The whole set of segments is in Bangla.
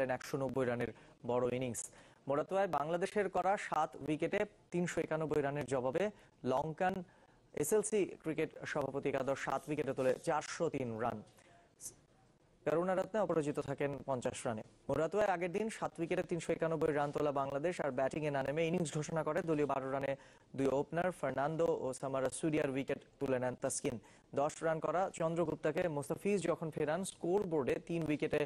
190 রানের বড় ইনিংস। মোরাতোয়ায় বাংলাদেশের করা 7 উইকেটে 391 রানের জবাবে লঙ্কান এসএলসি ক্রিকেট সভাপতি একাদশ 7 উইকেটে তোলে 403 রান। করুণারত্নে অপরাজিত থাকেন 50 রানে। মোরাতোয়ায় আগের দিন 7 উইকেটে 391 রান তোলা বাংলাদেশ আর ব্যাটিংয়ে না নেমে ইনিংস ঘোষণা করে দলীয় 12 রানে 2 ওপেনার ফার্নান্দো ও সামারা সুরিয়ার উইকেট তুলে নেন তাসকিন। 10 রান করা চন্দ্রগুপ্তাকে মুস্তাফিজ যখন ফেরান স্কোর বোর্ডে 3 উইকেটে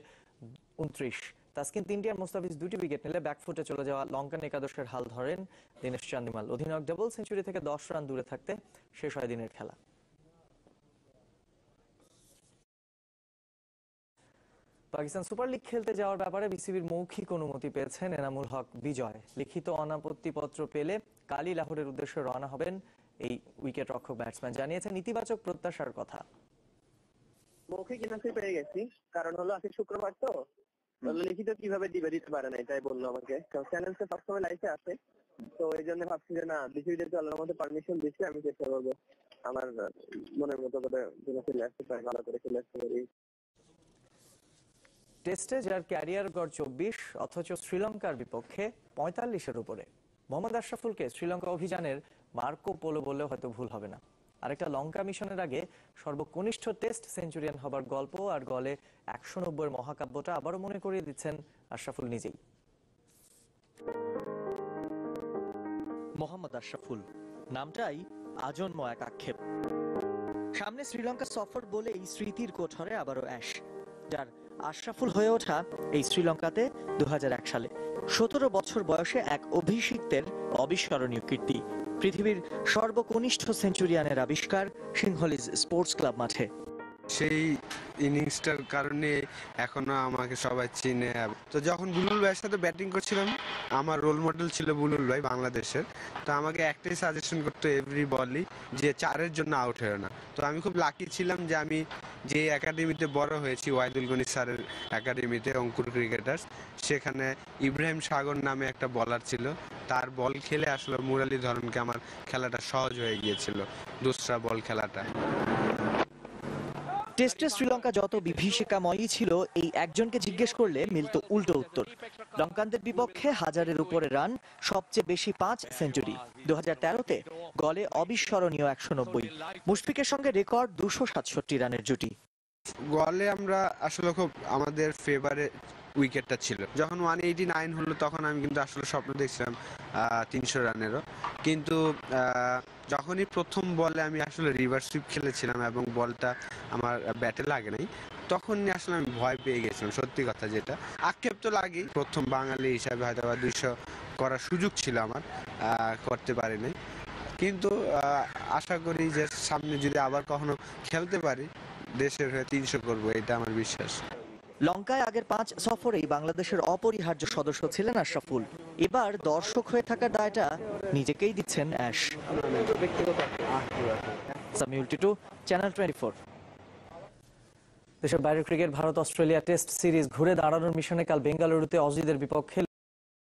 29। তাসকিন 3টি আর মুস্তাফিজ 2টি উইকেট নিলে ব্যাকফুটে চলে যাওয়া লঙ্কান একাদশের হাল ধরেন দীনেশ চান্দিমাল। অধিনায়ক ডাবল সেঞ্চুরি থেকে 10 রান দূরে থাকতে শেষ হয় দিনের খেলা। পাকিস্তান সুপার লিগ খেলতে যাওয়ার ব্যাপারে বিসিবির মৌখিক অনুমতি পেয়েছেন এনামুল হক বিজয়। লিখিত অনাপত্তিপত্র পেলে কালই লাহোরের উদ্দেশ্যে রওনা হবেন এই উইকেট রক্ষক ব্যাটসম্যান। জানিয়েছেন ইতিবাচক প্রত্যাশার কথা। মৌখিক এনওসি পেয়ে গেছি, কারণ হলো আজকে শুক্রবার তো লিখিত কিভাবে দিতে পারে না, এটাই বললো আমাকে। চ্যানেলটা সবসময় লাইফে আসে, তো এই জন্য ভাবছি যে না, বিসিবি যেহেতু আল্লাহর মধ্যে পারমিশন দিচ্ছে, আমি চেষ্টা করবো আমার মনের মতো করে চলে আসতে পারি, ভালো করে চলে আসতে পারি। টেস্টে যার ক্যারিয়ার গড় 24 অথচ শ্রীলঙ্কার বিপক্ষে 45-এর উপরে, মোহাম্মদ আশরাফুলকে শ্রীলঙ্কা অভিযানের মার্কো পোলো বললেও হয়তো ভুল হবে না। আরেকটা লঙ্কা মিশনের আগে সর্বকনিষ্ঠ টেস্ট সেঞ্চুরিয়ান হবার গল্প আর গলে 190-এর মহাকাব্যটা আবারও মনে করিয়ে দিচ্ছেন আশরাফুল নিজেই। মোহাম্মদ আশরাফুল নামটাই আজন্ম এক আক্ষেপ। সামনে শ্রীলঙ্কা সফর বলে এই স্মৃতির কোঠরে আবারও অ্যাশ, যার আশরাফুল হয়ে ওঠা এই শ্রীলঙ্কাতে 2001 সালে 17 বছর বয়সে এক অভিষিক্তের অবিস্মরণীয় কীর্তি। পৃথিবীর সর্বকনিষ্ঠ সেঞ্চুরিয়ানের আবিষ্কার সিংহলিজ স্পোর্টস ক্লাব মাঠে। সেই ইনিংসটার কারণে এখনো আমাকে সবাই চিনে। তো যখন বুলবুল ভাইয়ের সাথে ব্যাটিং করছিলাম, আমার রোল মডেল ছিল বুলবুল ভাই বাংলাদেশের। তো আমাকে একটাই সাজেশন করতো এভরি বলই, যে 4-এর জন্য আউট হয় না। তো আমি খুব লাকি ছিলাম যে আমি যে একাডেমিতে বড় হয়েছি, ওয়াহিদুল গনি স্যারের একাডেমিতে, অঙ্কুর ক্রিকেটার্স, সেখানে ইব্রাহিম সাগর নামে একটা বলার ছিল। তার বল খেলে আসলে মুরালী ধরনকে আমার খেলাটা সহজ হয়ে গিয়েছিল, দোসরা বল খেলাটা। টেস্টে শ্রীলঙ্কা যত বিভীষিকাময়ই ছিল, এই একজনকে জিজ্ঞেস করলে মিলত উল্টো উত্তর। লঙ্কানদের বিপক্ষে 1000-এর উপরে রান, সবচেয়ে বেশি 5 সেঞ্চুরি। 2013-তে গলে অবিস্মরণীয় 190। মুশফিকের সঙ্গে রেকর্ড 267 রানের জুটি। গলে আমরা আসলে খুব আমাদের ফেভারে উইকেটটা ছিল। যখন 189 হলো, তখন আমি কিন্তু আসলে স্বপ্ন দেখছিলাম 300 রানেরও। কিন্তু যখনই প্রথম বলে আমি আসলে রিভার্স সুইপ খেলেছিলাম এবং বলটা আমার ব্যাটে লাগে নাই, তখন আসলে আমি ভয় পেয়ে গেছিলাম, সত্যি কথা যেটা। আক্ষেপ তো লাগেই, প্রথম বাঙালি হিসাবে হয়তো 200 করার সুযোগ ছিল আমার, করতে পারি নাই। কিন্তু আশা করি যে সামনে যদি আবার কখনো খেলতে পারি, দেশের হয়ে 300 করবো, এটা আমার বিশ্বাস। লঙ্কায় আগের 5 সফরেই বাংলাদেশের অপরিহার্য সদস্য ছিলেন আশরাফুল। এবার দর্শক হয়ে থাকার দায়টা নিজেকেই দিচ্ছেন অ্যাশ। সামিউল টিটু, চ্যানেল 24। দেশের বাইরের cricket, Bharat Australia test series ঘুরে দাঁড়ানোর মিশনে কাল বেঙ্গালুরুতে অজিদের বিপক্ষে